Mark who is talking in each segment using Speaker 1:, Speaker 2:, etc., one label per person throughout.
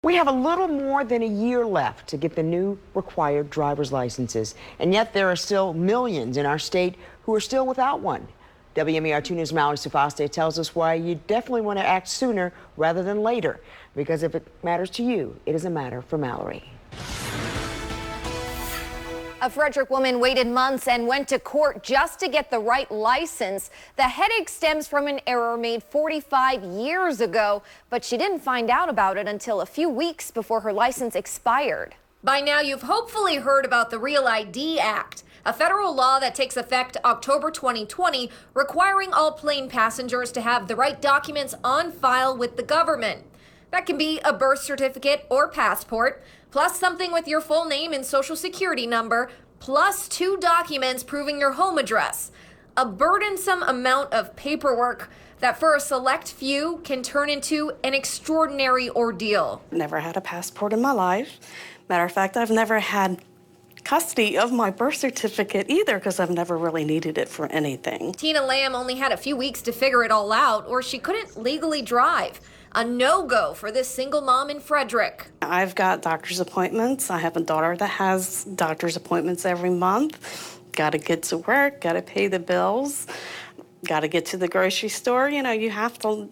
Speaker 1: We have a little more than a year left to get the new required driver's licenses, and yet there are still millions in our state who are still without one. WMER 2 News' Mallory Sufaste tells us why you definitely want to act sooner rather than later, because if it matters to you, it is a matter for Mallory.
Speaker 2: A Frederick woman waited months and went to court just to get the right license. The headache stems from an error made 45 years ago, but she didn't find out about it until a few weeks before her license expired.
Speaker 3: By now, you've hopefully heard about the Real ID Act, a federal law that takes effect October 2020, requiring all plane passengers to have the right documents on file with the government. That can be a birth certificate or passport, plus something with your full name and social security number, plus 2 documents proving your home address. A burdensome amount of paperwork that for a select few can turn into an extraordinary ordeal.
Speaker 4: Never had a passport in my life. Matter of fact, I've never had custody of my birth certificate either because I've never really needed it for anything.
Speaker 3: Tina Lamb only had a few weeks to figure it all out, or she couldn't legally drive. A no-go for this single mom in Frederick.
Speaker 4: I've got doctor's appointments. I have a daughter that has doctor's appointments every month. Got to get to work, got to pay the bills, got to get to the grocery store. You know, you have to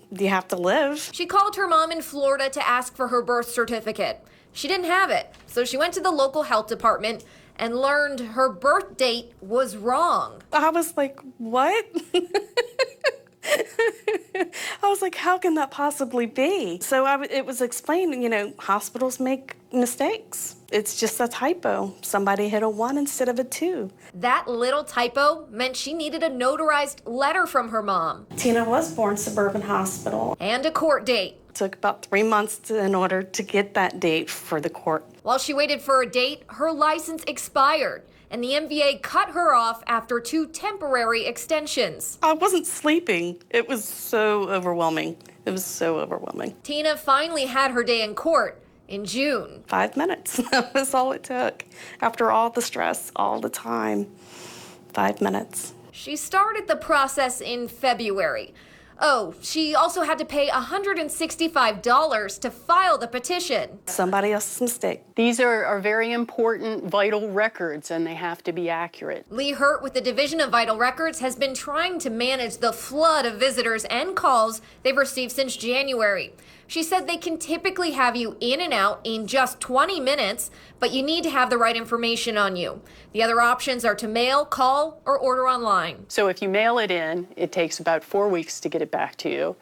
Speaker 4: live.
Speaker 3: She called her mom in Florida to ask for her birth certificate. She didn't have it, so she went to the local health department and learned her birth date was wrong.
Speaker 4: I was like, what? I was like, how can that possibly be? So it was explained, you know, hospitals make mistakes. It's just a typo. Somebody hit a 1 instead of a 2.
Speaker 3: That little typo meant she needed a notarized letter from her mom.
Speaker 4: Tina was born Suburban Hospital.
Speaker 3: And a court date.
Speaker 4: It took about 3 months in order to get that date for the court.
Speaker 3: While she waited for a date, her license expired, and the MVA cut her off after 2 temporary extensions.
Speaker 4: I wasn't sleeping. It was so overwhelming. It was so overwhelming.
Speaker 3: Tina finally had her day in court in June.
Speaker 4: 5 minutes. That was all it took. After all the stress, all the time, 5 minutes.
Speaker 3: She started the process in February. Oh, she also had to pay $165 to file the petition.
Speaker 4: Somebody else's mistake.
Speaker 5: These are very important, vital records, and they have to be accurate.
Speaker 3: Lee Hurt with the Division of Vital Records has been trying to manage the flood of visitors and calls they've received since January. She said they can typically have you in and out in just 20 minutes, but you need to have the right information on you. The other options are to mail, call, or order online.
Speaker 5: So if you mail it in, it takes about 4 weeks to get it back to you.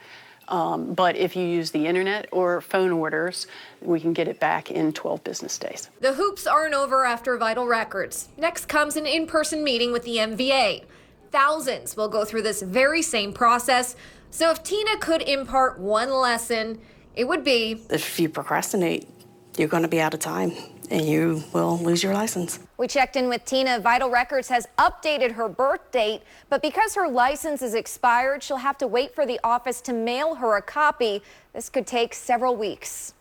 Speaker 5: But if you use the internet or phone orders, we can get it back in 12 business days.
Speaker 3: The hoops aren't over after Vital Records. Next comes an in-person meeting with the MVA. Thousands will go through this very same process. So if Tina could impart one lesson, it would be,
Speaker 4: if you procrastinate, you're going to be out of time and you will lose your license.
Speaker 2: We checked in with Tina. Vital Records has updated her birth date, but because her license is expired, she'll have to wait for the office to mail her a copy. This could take several weeks.